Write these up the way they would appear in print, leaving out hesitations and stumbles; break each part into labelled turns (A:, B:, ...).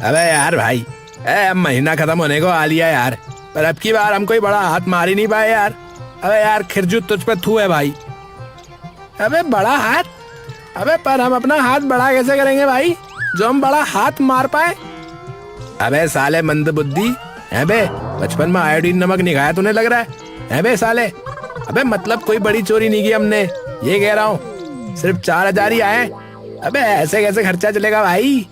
A: अबे यार भाई, अब महीना खत्म होने को आ लिया यार, पर अब की बार हम कोई बड़ा हाथ मार ही नहीं पाए यार। अबे यार खिरजू तुझ पे थू है भाई। अबे बड़ा हाथ? अबे पर हम अपना हाथ बड़ा कैसे करेंगे भाई जो हम बड़ा हाथ मार पाए? अबे साले मंदबुद्धि, अबे बचपन में आयोडीन नमक नहीं खाया तूने लग रहा है? अबे साले, अबे मतलब कोई बड़ी चोरी नहीं की हमने, ये कह रहा हूँ। सिर्फ 4,000 ही आए। अबे ऐसे कैसे खर्चा चलेगा भाई?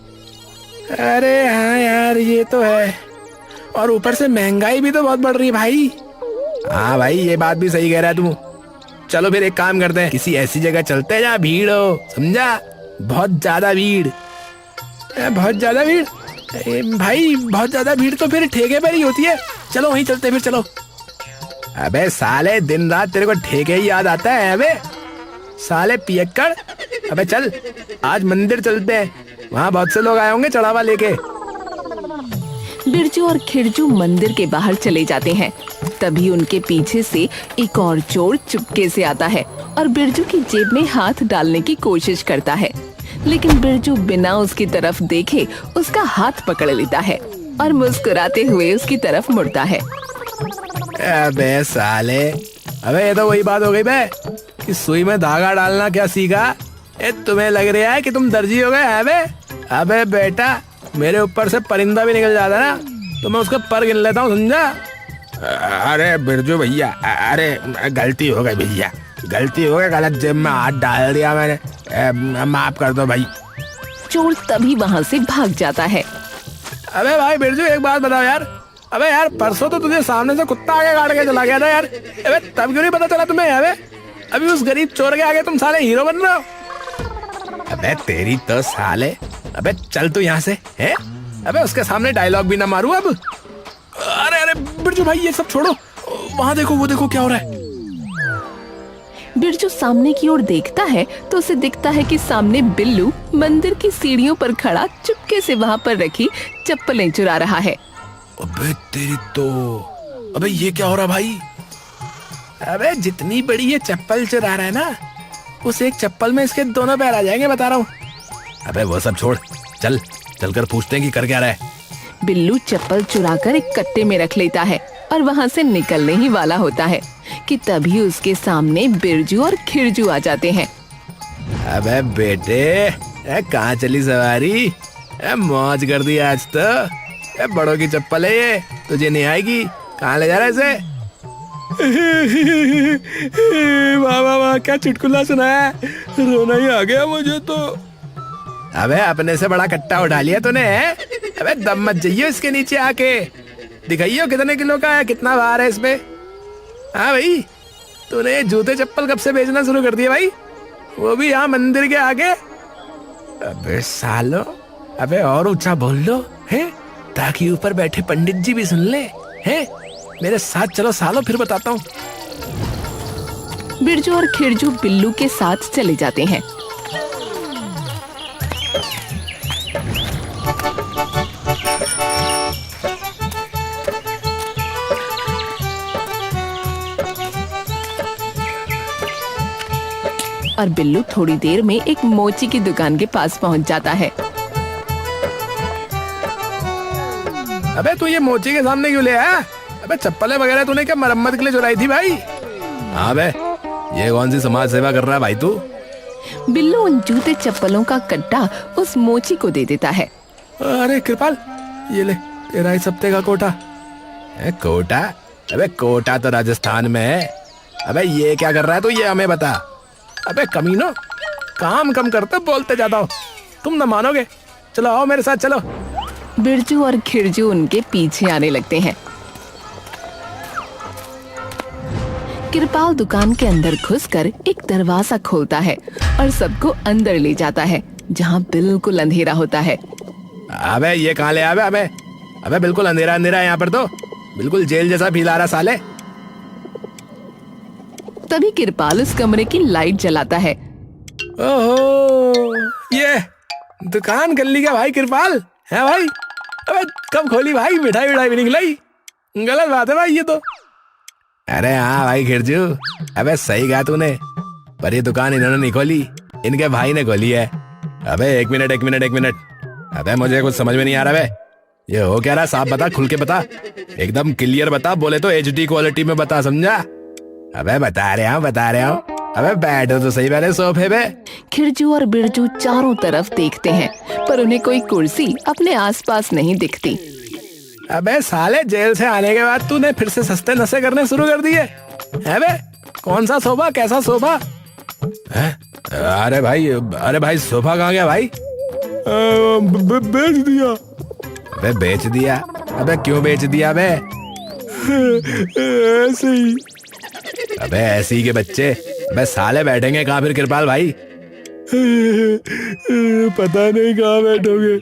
A: अरे हाँ यार ये तो है, और ऊपर से महंगाई भी तो बहुत बढ़ रही है भाई। हाँ भाई ये बात भी सही कह रहा है तू। चलो फिर एक काम करते हैं, किसी ऐसी जगह चलते हैं जहाँ भीड़ हो, समझा? बहुत ज्यादा भीड़। बहुत ज्यादा भीड़? भाई बहुत ज्यादा भीड़ तो फिर ठेके पर ही होती है, चलो वहीं चलते फिर, चलो। अबे साले दिन रात तेरे को ठेके ही याद आता है? अबे साले पियक्कड़, अबे चल आज मंदिर चलते हैं, वहाँ बहुत से लोग आए होंगे चढ़ावा लेके।
B: बिरजू और खिरजू मंदिर के बाहर चले जाते हैं। तभी उनके पीछे से एक और चोर चुपके से आता है और बिरजू की जेब में हाथ डालने की कोशिश करता है, लेकिन बिरजू बिना उसकी तरफ देखे उसका हाथ पकड़ लेता है और मुस्कुराते हुए उसकी तरफ मुड़ता है।
A: अबे साले, अबे ये तो वही बात हो गई बे कि सुई में धागा डालना क्या सीखा? तुम्हें लग रहा है कि तुम दर्जी हो गए हैं बे? अबे बेटा मेरे ऊपर से परिंदा भी निकल जाता ना तो मैं उसका पर गिन लेता हूँ, समझा? अरे बिरजू भैया, अरे गलती हो गई भैया, गलती हो गई, गलत जेब में हाथ डाल दिया मैंने, माफ कर दो भाई।
B: चोर तभी वहाँ से भाग जाता है।
A: अबे भाई बिरजू एक बात बताओ यार, अबे यार परसों तो तुझे सामने से कुत्ता आगे काट के चला गया था यार, अबे तब क्यों नहीं पता चला तुम्हें? अबे अभी उस गरीब चोर के आगे तुम साले हीरो बन रहे हो। अबे तेरी तो साले, अबे चल तू यहाँ से, हैं? अबे उसके सामने डायलॉग भी ना मारू अब। अरे अरे बिरजू भाई ये सब छोड़ो, वहाँ देखो, वो देखो क्या हो रहा है।
B: बिरजू सामने की ओर देखता है तो उसे दिखता है कि सामने बिल्लू मंदिर की सीढ़ियों पर खड़ा चुपके से वहाँ पर रखी चप्पलें चुरा रहा है।
A: अबे तेरी तो, अबे ये क्या हो रहा भाई? अबे जितनी बड़ी ये चप्पल चुरा रहा है ना, उस एक चप्पल में इसके दोनों पैर आ जाएंगे, बता रहा हूँ। अबे वो सब छोड़, चल चलकर पूछते हैं कि कर क्या रहा है।
B: बिल्लू चप्पल चुराकर एक कट्टे में रख लेता है और वहाँ से निकलने ही वाला होता है कि तभी उसके सामने बिरजू और खिरजू आ जाते हैं।
A: अबे बेटे कहाँ चली सवारी? मौज कर दी आज तो। बड़ों की चप्पल है ये, तुझे नहीं आएगी। कहाँ ले जा रहा है इसे? वाह वाह वाह, क्या चुटकुला सुनाया, रोना ही आ गया मुझे तो। अबे अपने से बड़ा कट्टा उठा लिया तूने? अबे दम मत जाइयो इसके नीचे आके, दिखाइयो कितने किलो का है, कितना भार है इसमें। हाँ भाई, तूने जूते चप्पल कब से बेचना शुरू कर दिया भाई, वो भी यहाँ मंदिर के आगे? अबे सालो, अबे और ऊंचा बोल लो हैं, ताकि ऊपर बैठे पंडित जी भी सुन ले। हैं मेरे साथ चलो सालो, फिर बताता हूँ।
B: बिरजू और खिरजू बिल्लू के साथ चले जाते हैं। और बिल्लू थोड़ी देर में एक मोची की दुकान के पास पहुंच जाता है।
A: अबे तू ये मोची के सामने क्यों ले आया? अबे चप्पलें वगैरह तूने क्या मरम्मत के लिए चुराई थी भाई? हाँ बे, ये कौन सी समाज सेवा कर रहा है भाई तू?
B: बिल्लू उन जूते चप्पलों का कट्टा उस मोची को दे देता है।
A: अरे कृपाल, ये ले तेरा इस हफ्ते का कोटा। कोटा? अबे कोटा तो राजस्थान में है। अबे ये क्या कर रहा है तू, ये हमें बता। अबे कमीनो, काम कम करते बोलते जाता हो, तुम न मानोगे। चलो आओ मेरे साथ चलो।
B: बिरजू और खिरजू उनके पीछे आने लगते हैं। कृपाल दुकान के अंदर घुसकर एक दरवाजा खोलता है और सबको अंदर ले जाता है, जहाँ बिल्कुल अंधेरा होता है।
A: अबे ये कहाँ ले? अबे अबे बिल्कुल अंधेरा अंधेरा है यहाँ पर तो, बिल्कुल जेल जैसा फील आ रहा साले।
B: तभी कृपाल उस कमरे की लाइट जलाता है।
A: ओहो, ये दुकान गली का भाई कृपाल है भाई? अबे कब खोली भाई? मिठाई विठाई भी निकलाई? गलत बात है भाई ये तो। अरे हाँ भाई खिरजू, अबे सही कहा तूने, पर ये दुकान इन्होंने नहीं खोली, इनके भाई ने खोली है। अबे एक मिनट, अबे मुझे कुछ समझ में नहीं आ रहा बे। ये हो क्या रहा, साफ बता, खुल के बता, एकदम क्लियर बता, बोले तो HD क्वालिटी में बता, समझा? अबे बता रहे हूँ। अबे बैठो तो सही पहले सोफे पे।
B: खिरजू और बिरजू चारों तरफ देखते हैं पर उन्हें कोई कुर्सी अपने आसपास नहीं दिखती।
A: अबे साले, जेल से आने के बाद तूने फिर से सस्ते नशे करने शुरू कर दिए है बे? कौन सा सोफा, कैसा सोफा है? अरे भाई सोफा कहाँ गया भाई? बेच दिया। अबे बेच दिया? अबे क्यों बेच दिया बे? ऐसे ही। अबे ऐसे ही के बच्चे। अबे साले बैठेंगे कहाँ फिर कृपाल भाई? पता नहीं कहाँ बैठोगे।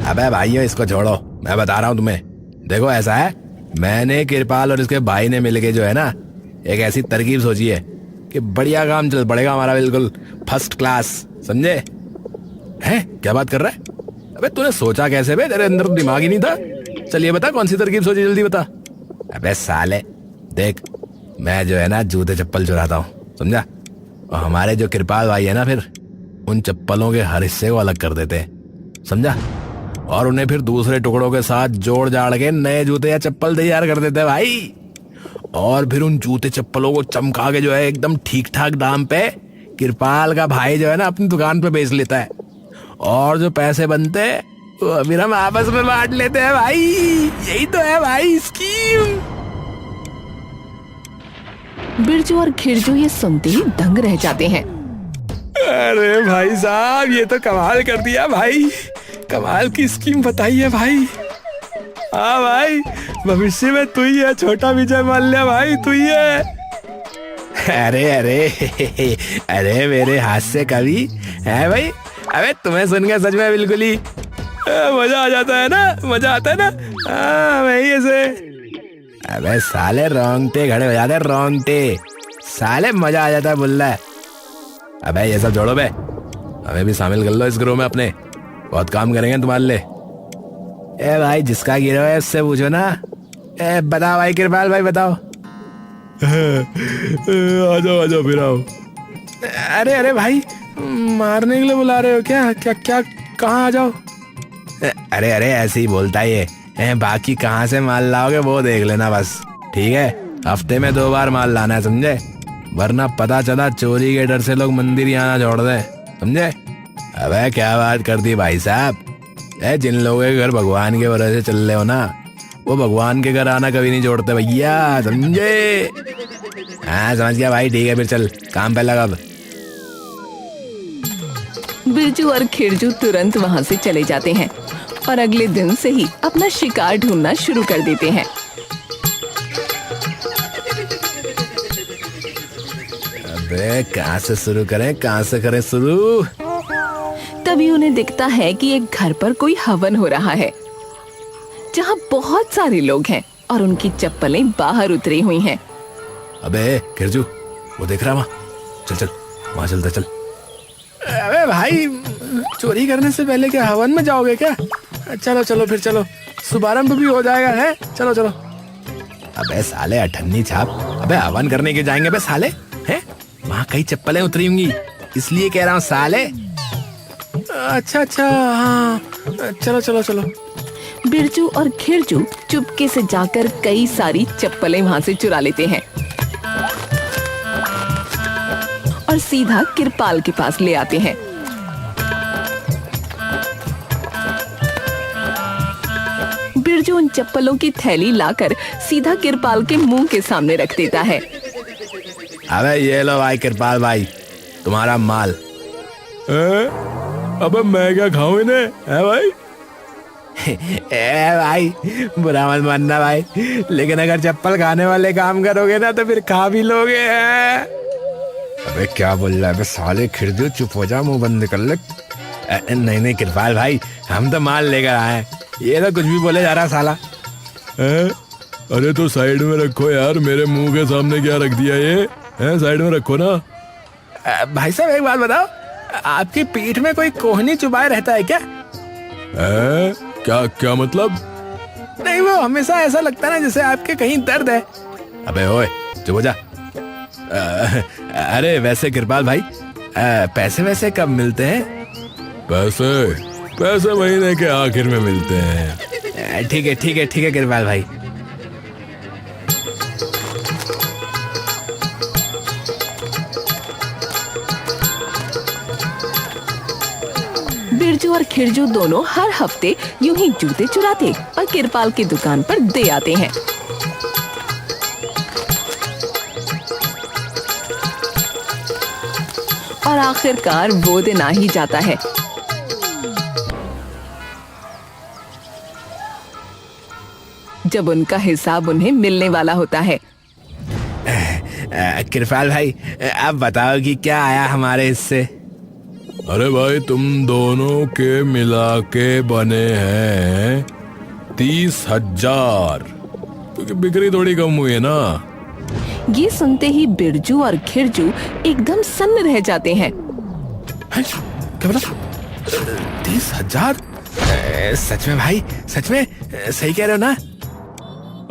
A: अबे भाइयों इसको छोड़ो, मैं बता रहा हूँ तुम्हें। देखो ऐसा है, मैंने कृपाल और इसके भाई ने मिलके जो है ना, एक ऐसी तरकीब सोची है कि बढ़िया काम चल पड़ेगा हमारा, बिल्कुल फर्स्ट क्लास, समझे? हैं क्या बात कर रहा है? अबे तूने सोचा कैसे बे? तेरे अंदर दिमाग ही नहीं था। चलिए बता कौन सी तरकीब सोची, जल्दी बता। अबे साले देख, मैं जो है ना जूते चप्पल चुराता हूँ, समझा? और हमारे जो कृपाल भाई है ना, फिर उन चप्पलों के हर हिस्से को अलग कर देते हैं, समझा? और उन्हें फिर दूसरे टुकड़ों के साथ जोड़ जाड़ के नए जूते या चप्पल तैयार कर देते हैं भाई। और फिर उन जूते चप्पलों को चमका के जो है एकदम ठीक ठाक दाम पे कृपाल का भाई जो है ना अपनी दुकान पे बेच लेता है। और जो पैसे बनते हैं वो फिर हम आपस में बांट लेते हैं भाई। यही तो है भाई स्कीम।
B: बिरजू और खिरजू ये सुनते ही दंग रह जाते हैं।
A: अरे भाई साहब, ये तो कमाल कर दिया भाई, कमाल की स्कीम बताई है भाई। हाँ भाई, भविष्य में तू ही है छोटा विजय माल्या भाई, तू ही है। अरे मेरे हास्य कवि है भाई। अबे तुम्हें सुन के सच में बिल्कुल ही मजा आ जाता है ना, मजा आता है ना। हाँ वही ऐसे। अबे साले रोंगटे खड़े हो जाते, रोंगटे साले, मजा आ जाता है बुल्ला। अबे ये सब छोड़ो बे, हमें भी शामिल कर लो इस ग्रोह में अपने, बहुत काम करेंगे तुम्हारे लिए। ए भाई जिसका गिरोह है उससे पूछो ना। ए बताओ भाई कृपाल भाई, बताओ। आ जाओ फिर आओ। अरे भाई, मारने के लिए बुला रहे हो क्या? क्या कहाँ आ जाओ? अरे ऐसे ही बोलता है ये। बाकी कहाँ से माल लाओगे वो देख लेना बस, ठीक है? हफ्ते में 2 बार माल लाना है, समझे? वरना पता चला चोरी के डर से लोग मंदिर ही आना छोड़ दे, समझे? अबे क्या बात कर दी भाई साहब। जिन लोगों के घर भगवान के भरोसे चल रहे हो ना, वो भगवान के घर आना कभी नहीं छोड़ते भैया, समझे? हाँ समझ गया भाई, ठीक है फिर चल काम पे लगा।
B: बिरजू और खिरजू तुरंत वहाँ से चले जाते हैं और अगले दिन से ही अपना शिकार ढूंढना शुरू कर देते हैं।
A: अबे कहाँ से शुरू करें, कहाँ से करें शुरू?
B: तभी उन्हें दिखता है कि एक घर पर कोई हवन हो रहा है, जहाँ बहुत सारे लोग हैं और उनकी चप्पलें बाहर उतरी हुई हैं।
A: अबे खिरजू, वो देख रहा वहाँ, चल वहाँ चलते चल। अबे भाई, चोरी करने से पहले क्या हवन में जाओगे क्या? चलो फिर चलो, शुभारंभ भी हो जाएगा है। चलो। अबे साले अठन्नी छाप, अबे हवन करने के जाएंगे बे साले, हैं? वहाँ कई चप्पलें उतरी होंगी, इसलिए कह रहा हूँ साले। अच्छा हाँ, चलो।
B: बिरजू और खिरजू चुपके से जाकर कई सारी चप्पलें वहाँ से चुरा लेते हैं और सीधा कृपाल के पास ले आते हैं। बिरजू उन चप्पलों की थैली लाकर सीधा कृपाल के मुंह के सामने रख देता है।
A: अबे ये लो भाई कृपाल भाई, तुम्हारा माल। अबे मैं क्या खाऊं इन्हें, है भाई? भाई बुरा मत मानना भाई, लेकिन अगर चप्पल खाने वाले काम करोगे ना तो फिर खा भी लोगे। अबे क्या बोल रहा है बे साले खिरजू, चुप हो जा, मुंह बंद कर ले। नहीं कृपाल भाई, हम तो माल लेकर आए, ये तो कुछ भी बोले जा रहा साला। अरे तो साइड में रखो यार, मेरे मुंह के सामने क्या रख दिया ये? साइड में रखो ना। भाई साहब एक बात बताओ, आपकी पीठ में कोई कोहनी चुभाए रहता है क्या? क्या मतलब? नहीं, वो हमेशा ऐसा लगता है ना जैसे आपके कहीं दर्द है। अबे ओए चुप हो जा। अरे वैसे कृपाल भाई, पैसे वैसे कब मिलते हैं? पैसे महीने के आखिर में मिलते हैं। ठीक है कृपाल भाई।
B: बिरजू और खिरजू दोनों हर हफ्ते यूं ही जूते चुराते और कृपाल की दुकान पर दे आते हैं। और आखिरकार वो दिन आ ही जाता है। जब उनका हिसाब उन्हें मिलने वाला होता है।
A: कृपाल भाई, अब बताओ कि क्या आया हमारे हिस्से।
C: अरे भाई, तुम दोनों के मिला के बने हैं 30,000, क्योंकि बिक्री थोड़ी कम हुई है ना।
B: ये सुनते ही बिरजू और खिरजू एकदम सन्न रह जाते हैं।
A: क्या बोला? 30,000? सच में भाई, सच में सही कह रहे हो ना?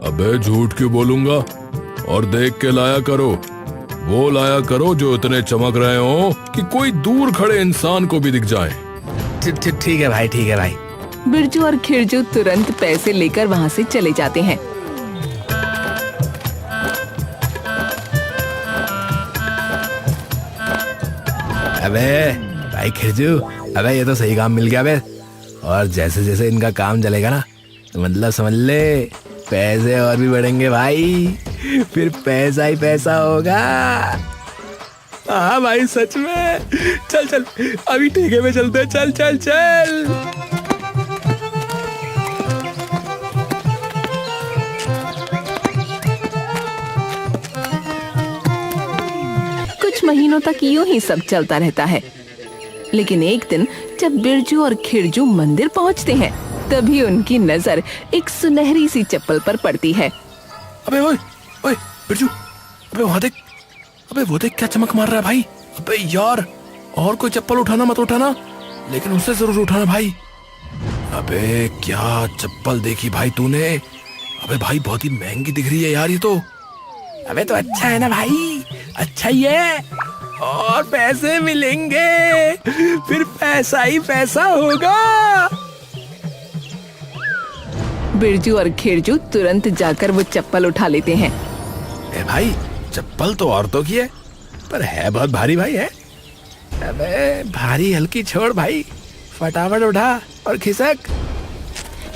C: अबे झूठ क्यों बोलूंगा? और देख के लाया करो, वो लाया करो जो इतने चमक रहे हो कि कोई दूर खड़े इंसान को भी दिख जाए।
A: ठीक है भाई, ठीक है भाई।
B: बिरजू और खिरजू तुरंत पैसे लेकर वहाँ से चले जाते हैं।
A: अबे भाई खिरजू, अबे ये तो सही काम मिल गया बे। और जैसे जैसे इनका काम चलेगा ना, तो मतलब समझ ले पैसे और भी बढ़ेंगे भाई, फिर पैसा ही पैसा होगा। हाँ भाई सच में। चल चल अभी ठेके में चलते हैं, चल चल चल।
B: कुछ महीनों तक यूं ही सब चलता रहता है। लेकिन एक दिन जब बिरजू और खिरजू मंदिर पहुंचते हैं, तभी उनकी नजर एक सुनहरी सी चप्पल पर पड़ती है।
A: अबे ओए ओए बिरजू, अबे वहाँ देख, अबे वो देख क्या चमक मार रहा है भाई। अबे यार, और कोई चप्पल उठाना मत उठाना, लेकिन उससे जरूर उठाना भाई। अबे क्या चप्पल देखी भाई तूने? अबे भाई बहुत ही महंगी दिख रही है यार ये तो। अबे तो अच्छा है ना भाई, अच्छा ही है, और पैसे मिलेंगे, फिर पैसा ही पैसा होगा।
B: बिरजू और खिरजू तुरंत जाकर वो चप्पल उठा लेते हैं।
A: ए भाई, चप्पल तो औरतों की है, पर है बहुत भारी भाई है। अबे भारी हल्की छोड़ भाई, फटाफट उठा और खिसक।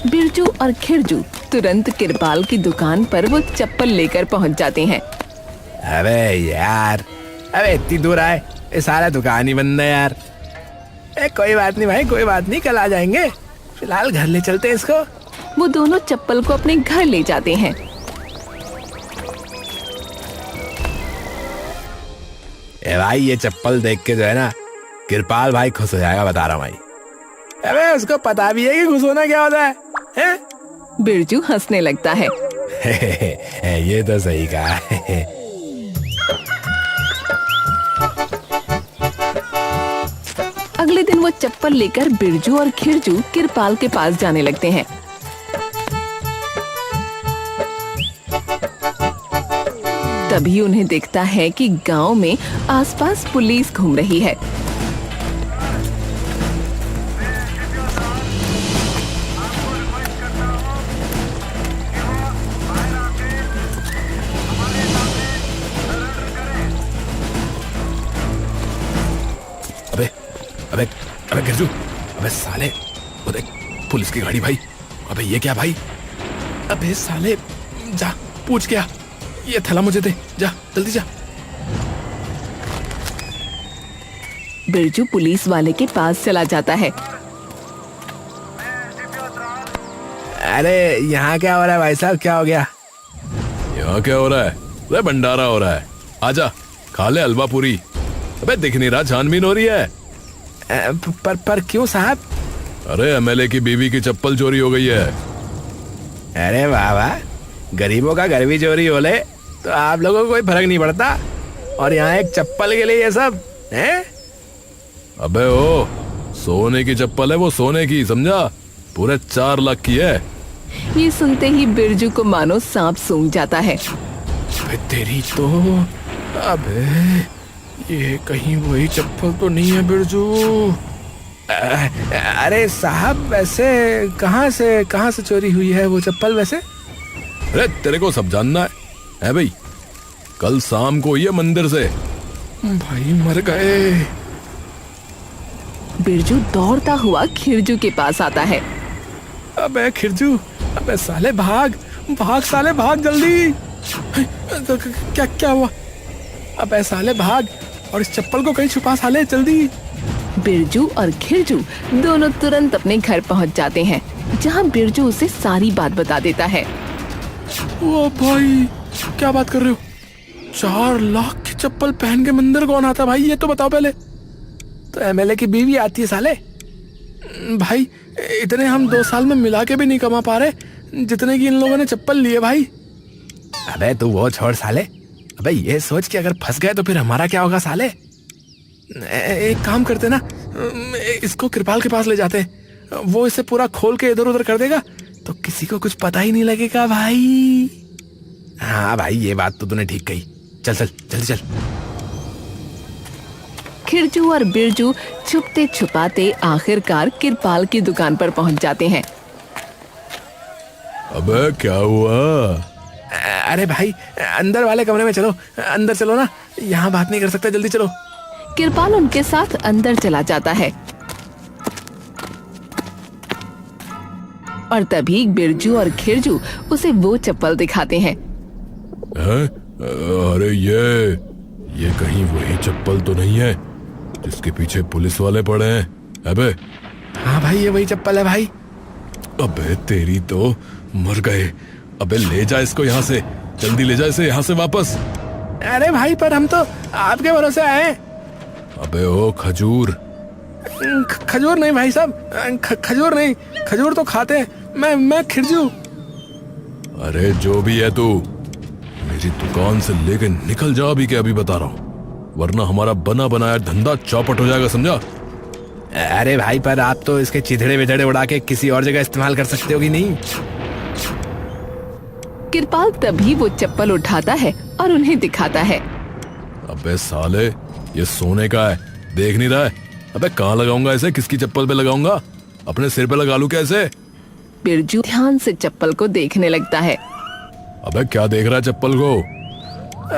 B: बिरजू और खिरजू तुरंत कृपाल की दुकान पर वो चप्पल लेकर पहुंच जाते हैं।
A: अबे यार, अबे इतनी दूर आए, ये सारा दुकान ही बंद है यार। कोई बात नहीं भाई, कोई बात नहीं, कल आ जाएंगे। फिलहाल घर ले चलते हैं इसको।
B: वो दोनों चप्पल को अपने घर ले जाते हैं।
A: ए भाई, ये चप्पल देख के जो है ना, कृपाल भाई खुश हो जाएगा, बता रहा हूँ भाई। अबे उसको पता भी है कि खुश होना क्या होता है, हैं?
B: बिरजू हंसने लगता है।
A: ये तो सही कहा।
B: अगले दिन वो चप्पल लेकर बिरजू और खिरजू कृपाल के पास जाने लगते हैं। तभी उन्हें दिखता है कि गांव में आसपास पुलिस घूम रही है।
A: अबे अबे अबे गिरजू, अबे साले, वो देख पुलिस की गाड़ी भाई। अबे ये क्या भाई? अबे साले, जा पूछ क्या, ये थैला मुझे दे, जा जल्दी जा।
B: बिरजू पुलिस वाले के पास चला जाता है।
A: अरे यहाँ क्या हो रहा है भाई साहब, क्या हो गया?
C: यहाँ क्या हो रहा है? अरे भंडारा हो रहा है, आजा खा ले हलवा पूरी। अबे दिख नहीं रहा छानबीन हो रही है?
A: पर क्यों साहब?
C: अरे एमएलए की बीवी की चप्पल चोरी हो गई है।
A: अरे वाह वाह, गरीबों का घर भी चोरी हो ले तो आप लोगों को कोई फर्क नहीं पड़ता, और यहाँ एक चप्पल के लिए ये सब हैं?
C: अबे ओ, सोने की चप्पल है वो, सोने की, समझा? पूरे 4 लाख की है।
B: ये सुनते ही बिरजू को मानो सांप सूंघ जाता है।
A: अबे तेरी तो, अबे ये कहीं वही चप्पल तो नहीं है बिरजू? अरे साहब, वैसे कहाँ से चोरी हुई है वो चप्पल वैसे?
C: अरे तेरे को सब जानना है भाई? कल शाम को ये मंदिर से।
A: भाई मर गए।
B: बिरजू दौड़ता हुआ खिरजू के पास आता है।
A: अबे खिरजू, अबे साले भाग भाग, साले भाग जल्दी। क्या हुआ? अबे साले भाग और इस चप्पल को कहीं छुपा साले जल्दी।
B: बिरजू और खिरजू दोनों तुरंत अपने घर पहुंच जाते हैं, जहां बिरजू उसे सारी बात बता देता है।
A: ओ भाई, क्या बात कर रहे हो? 4 लाख की चप्पल पहन के मंदिर कौन आता भाई, ये तो बताओ पहले। तो एमएलए की बीवी आती है साले। भाई इतने हम 2 साल में मिला के भी नहीं कमा पा रहे जितने की इन लोगों ने चप्पल लिए भाई। अबे तू वो छोड़ साले, अबे ये सोच के अगर फंस गए तो फिर हमारा क्या होगा साले? एक काम करते ना, इसको कृपाल के पास ले जाते, वो इसे पूरा खोल के इधर उधर कर देगा तो किसी को कुछ पता ही नहीं लगेगा भाई। हाँ भाई, ये बात तो तूने ठीक कही। चल चल जल्दी चल।
B: खिरजू और बिरजू छुपते छुपाते आखिरकार कृपाल की दुकान पर पहुंच जाते हैं।
C: अबे क्या हुआ?
A: अरे भाई, अंदर वाले कमरे में चलो, अंदर चलो ना, यहाँ बात नहीं कर सकते, जल्दी चलो।
B: कृपाल उनके साथ अंदर चला जाता है और तभी बिरजू और खिरजू उसे वो चप्पल दिखाते हैं।
C: अरे ये कहीं वही चप्पल तो नहीं है जिसके पीछे पुलिस वाले पड़े हैं? अबे
A: हाँ भाई, ये वही चप्पल है भाई।
C: अबे तेरी तो मर गए। अबे ले जा इसको यहाँ से, जल्दी ले जा इसे यहाँ से वापस।
A: अरे भाई, पर हम तो आपके भरोसे आए हैं।
C: अबे ओ खजूर।
A: खजूर नहीं भाई साहब, खजूर नहीं, खजूर तो खाते हैं। मैं खिरजू।
C: अरे जो भी है तू, मेरी दुकान से लेके निकल जा अभी के अभी बता रहा हूँ, वरना हमारा बना बनाया धंधा चौपट हो जाएगा, समझा?
A: अरे भाई, पर आप तो इसके चिथड़े विथड़े उड़ा के किसी और जगह इस्तेमाल कर सकते हो कि नहीं?
B: कृपाल तभी वो चप्पल उठाता है और उन्हें दिखाता है।
C: अबे साले, ये सोने का है, देख नहीं रहा है? अबे कहाँ लगाऊंगा इसे? किसकी चप्पल पे लगाऊंगा? अपने सिर पे लगा लूं कैसे?
B: बिरजू ध्यान से चप्पल को देखने लगता है।
C: अबे क्या देख रहा है चप्पल को?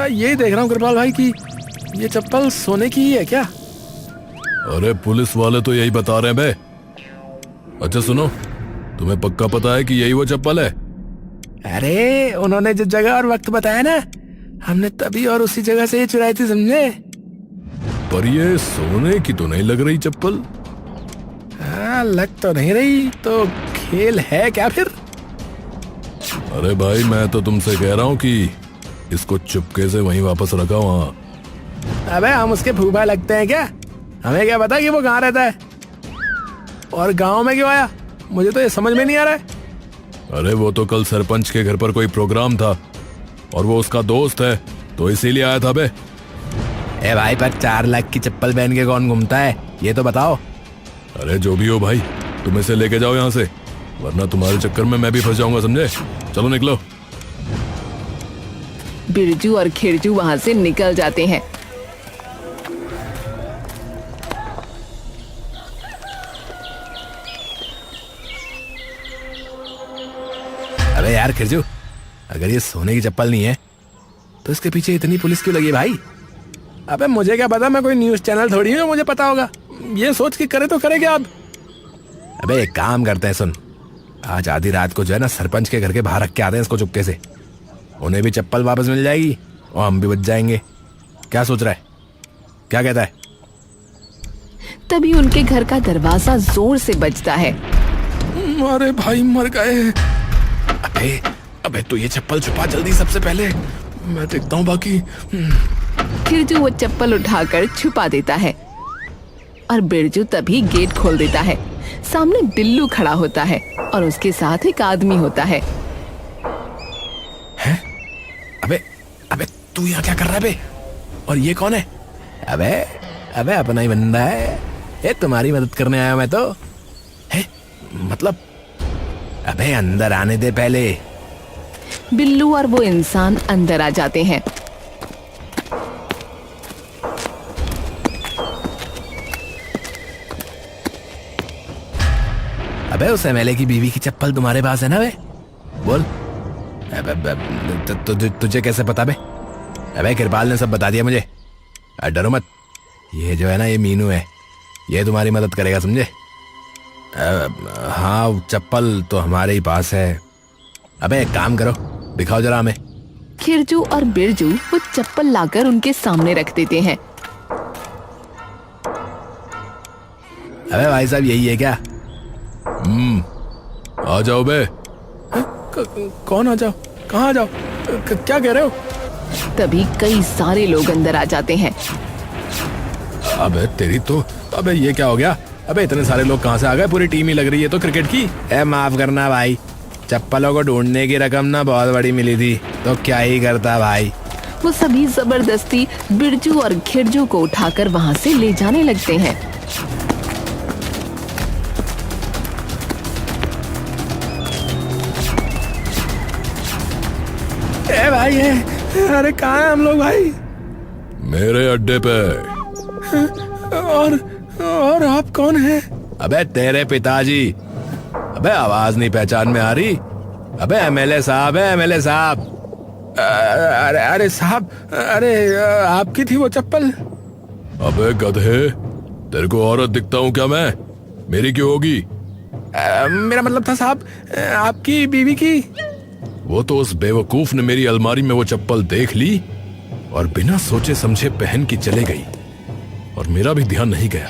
A: यही देख रहा हूँ कृपाल भाई की ये चप्पल सोने की ही है क्या?
C: अरे पुलिस वाले तो यही बता रहे हैं बे। अच्छा सुनो, तुम्हें पक्का पता है कि यही वो चप्पल है?
A: अरे उन्होंने जो जगह और वक्त बताया ना, हमने तभी और उसी जगह से ये चुराई थी, समझे?
C: पर ये सोने की तो नहीं लग रही चप्पल।
A: हाँ, लग तो नहीं रही, तो खेल है क्या फिर?
C: अरे भाई, मैं तो तुमसे कह रहा हूँ कि इसको चुपके से वहीं वापस रखा वहाँ।
A: अबे हम उसके फूफा लगते हैं क्या? हमें क्या पता कि वो कहाँ रहता है और गांव में क्यों आया? मुझे तो ये समझ में नहीं आ रहा है।
C: अरे वो तो कल सरपंच के घर पर कोई प्रोग्राम था और वो उसका दोस्त है, तो इसीलिए आया था बे।
A: ए भाई, पर 4 लाख की चप्पल पहन के कौन घूमता है, ये तो बताओ।
C: अरे जो भी हो भाई, तुम इसे लेके जाओ यहाँ से, वरना तुम्हारे चक्कर में मैं भी फंस जाऊंगा, समझे? चलो निकलो।
B: बिरजू और खिरजू वहाँ से निकल जाते हैं।
A: अबे यार खिरजू, अगर ये सोने की चप्पल नहीं है तो इसके पीछे इतनी पुलिस क्यों लगी भाई? अबे मुझे क्या पता, मैं कोई न्यूज चैनल थोड़ी हूँ मुझे पता होगा। ये सोच के करे तो करे क्या अब? अबे एक काम करते हैं, सुन, आज आधी रात को जो है ना सरपंच के घर के बाहर रख के आते हैं इसको चुपके से। उन्हें भी चप्पल वापस मिल जाएगी और हम भी बच जाएंगे। क्या सोच रहा है, क्या कहता है?
B: तभी उनके घर का दरवाजा जोर से बजता है।
A: अरे भाई मर गए। अबे अबे तू ये चप्पल छुपा जल्दी, सबसे पहले मैं देखता हूँ बाकी।
B: खिरजू वो चप्पल उठाकर छुपा देता है और बिरजू तभी गेट खोल देता है। सामने बिल्लू खड़ा होता है और उसके साथ एक आदमी होता है।
A: हैं? अबे अबे तू यहाँ क्या कर रहा है बे? और ये कौन है? अबे अबे अपना ही बंदा है ये, तुम्हारी मदद करने आया मैं तो। है मतलब? अबे अंदर आने दे पहले।
B: बिल्लू और वो इंसान अंदर आ जाते हैं।
A: अबे उस एमएलए की बीवी की चप्पल तुम्हारे पास है ना बे? बोल। तुझे कैसे पता बे? अबे कृपाल ने सब बता दिया मुझे। डरो मत, ये जो है ना ये मीनू है, ये तुम्हारी मदद करेगा समझे। हाँ चप्पल तो हमारे ही पास है। अबे एक काम करो, दिखाओ जरा हमें।
B: खिरजू और बिरजू वो चप्पल लाकर उनके सामने रख देते हैं।
A: अबे भाई साहब यही है क्या?
C: आ जाओ बे।
A: कौन आ जाओ? कहाँ आ जाओ? क्या कह रहे हो?
B: तभी कई सारे लोग अंदर आ जाते हैं।
A: अबे तेरी तो, अबे ये क्या हो गया? अबे इतने सारे लोग कहाँ से आ गए? पूरी टीम ही लग रही है तो क्रिकेट की। माफ करना भाई, चप्पलों को ढूंढने की रकम ना बहुत बड़ी मिली थी तो क्या ही करता भाई।
B: वो सभी जबरदस्ती बिरजू और खिरजू को उठाकर वहाँ से ले जाने लगते हैं।
A: भाई अरे कहाँ हैं हम लोग भाई?
C: मेरे अड्डे पे।
A: और आप कौन हैं? अबे तेरे पिताजी। अबे आवाज नहीं पहचान में आ रही? अबे एमएलए साहब है, एमएलए साहब। अरे साहब, अरे आपकी थी वो चप्पल?
C: अबे गधे, तेरे को औरत दिखता हूँ क्या मैं? मेरी क्यों होगी?
A: मेरा मतलब था साहब आपकी बीवी की।
C: वो तो उस बेवकूफ ने मेरी अलमारी में वो चप्पल देख ली और बिना सोचे समझे पहन की चले गई और मेरा भी ध्यान नहीं गया।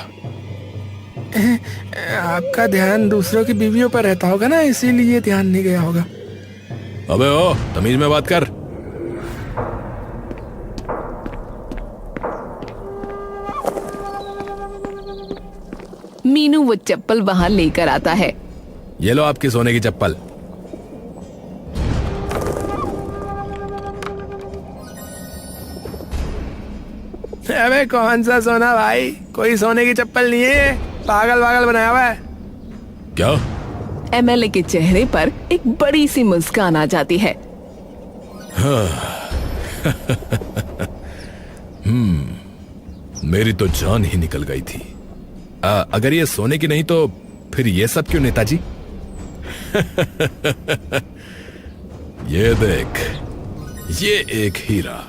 A: आपका ध्यान दूसरों की बीवियों पर रहता होगा ना, इसीलिए ध्यान नहीं गया होगा।
C: अबे ओ तमीज में बात कर।
B: मीनू वो चप्पल वहाँ लेकर आता है।
A: ये लो आपकी सोने की चप्पल। अबे कौन सा सोना भाई, कोई सोने की चप्पल नहीं है, पागल पागल बनाया हुआ है।
C: क्या?
B: एमएलए के चेहरे पर एक बड़ी सी मुस्कान आ जाती है।
C: मेरी तो जान ही निकल गई थी।
A: अगर ये सोने की नहीं तो फिर ये सब क्यों नेताजी?
C: ये देख, ये एक हीरा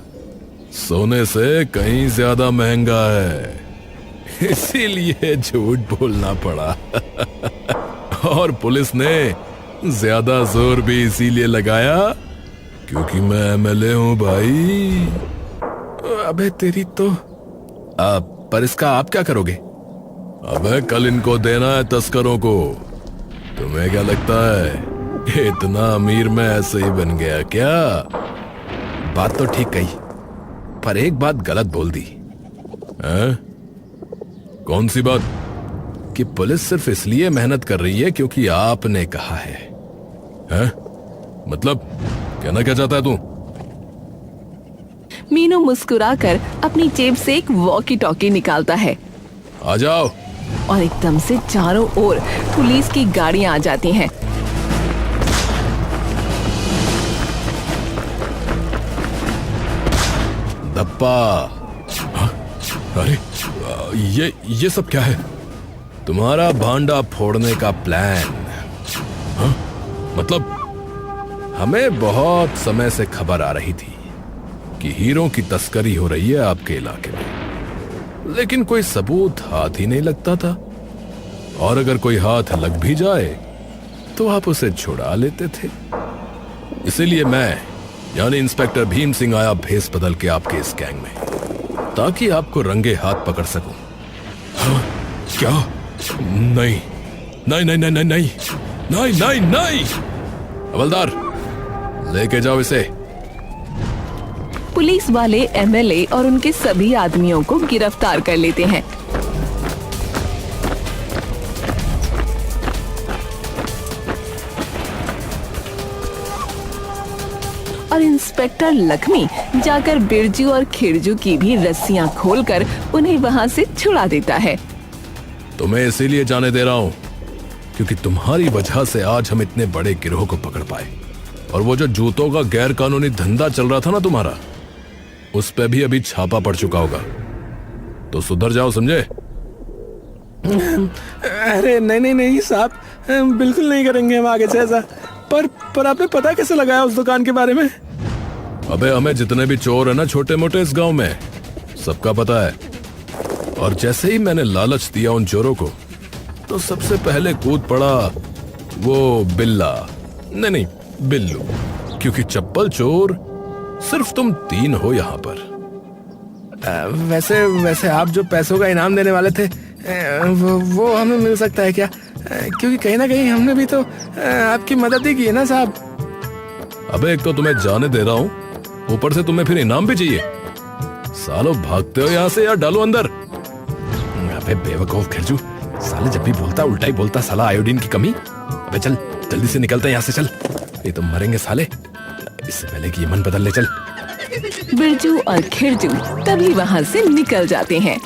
C: सोने से कहीं ज्यादा महंगा है, इसीलिए झूठ बोलना पड़ा। और पुलिस ने ज्यादा जोर भी इसीलिए लगाया क्योंकि मैं एमएलए हूं भाई।
A: अबे तेरी तो। पर इसका आप क्या करोगे?
C: अबे कल इनको देना है तस्करों को। तुम्हें क्या लगता है इतना अमीर मैं ऐसे ही बन गया क्या?
A: बात तो ठीक कही, पर एक बात गलत बोल दी।
C: हैं? कौन सी बात?
A: कि पुलिस सिर्फ इसलिए मेहनत कर रही है क्योंकि आपने कहा है।
C: हैं? मतलब कहना क्या चाहता है तू?
B: मीनू मुस्कुराकर अपनी जेब से एक वॉकी टॉकी निकालता है
C: आ जाओ।
B: और एकदम से चारों ओर पुलिस की गाड़ियां आ जाती हैं।
C: धप्पा। हाँ? अरे ये सब क्या है?
A: तुम्हारा भांडा फोड़ने का प्लान।
C: हाँ? मतलब
A: हमें बहुत समय से खबर आ रही थी कि हीरों की तस्करी हो रही है आपके इलाके में, लेकिन कोई सबूत हाथ ही नहीं लगता था।
C: और अगर कोई हाथ लग भी जाए
A: तो आप उसे छुड़ा लेते थे।
C: इसीलिए मैं यानी इंस्पेक्टर भीम सिंह आया भेस बदल के आपके इस गैंग में, ताकि आपको रंगे हाथ पकड़ सकूं। हाँ? क्या? नहीं नहीं नहीं नहीं नहीं नहीं नहीं नहीं नहीं। हवलदार लेके जाओ इसे।
B: पुलिस वाले एमएलए और उनके सभी आदमियों को गिरफ्तार कर लेते हैं। और इंस्पेक्टर लक्ष्मी जाकर बिरजू और खिरजू की भी रस्सियां खोलकर उन्हें वहां से छुड़ा देता है।
C: तुम्हें इसीलिए जाने दे रहा हूं क्योंकि तुम्हारी वजह से आज हम इतने बड़े गिरोह को पकड़ पाए। और वो जो जूतों का गैर कानूनी धंधा चल रहा था ना तुम्हारा, उस पे भी अभी छापा पड़ चुका होगा। तो सुधर जाओ, समझे?
A: अरे नहीं नहीं नहीं साहब, बिल्कुल नहीं करेंगे हम आगे से ऐसा। पर आपने पता कैसे लगाया उस दुकान के बारे में?
C: अबे हमें जितने भी चोर है ना छोटे मोटे इस गांव में, सबका पता है। और जैसे ही मैंने लालच दिया उन चोरों को, तो सबसे पहले कूद पड़ा वो बिल्ला, नहीं बिल्लू, क्योंकि चप्पल चोर सिर्फ तुम 3 हो यहाँ पर।
A: वैसे आप जो पैसों का इनाम देने वाले थे, वो हमें मिल सकता है क्या? क्योंकि कहीं ना कहीं हमने भी तो आपकी मदद ही की है ना साहब।
C: अबे एक तो तुम्हें जाने दे रहा हूँ, ऊपर से तुम्हें फिर इनाम भी चाहिए। सालो भागते हो यहाँ से या डालो अंदर।
A: अबे बेवकूफ खिरजू, साले जब भी बोलता उल्टा ही बोलता, साला आयोडीन की कमी। अबे चल जल्दी से निकलते हैं यहाँ से, चल, ये तो मरेंगे साले। इससे पहले कि ये मन बदल ले, चल।
B: बिरजू और खिरजू तभी वहाँ से निकल जाते हैं।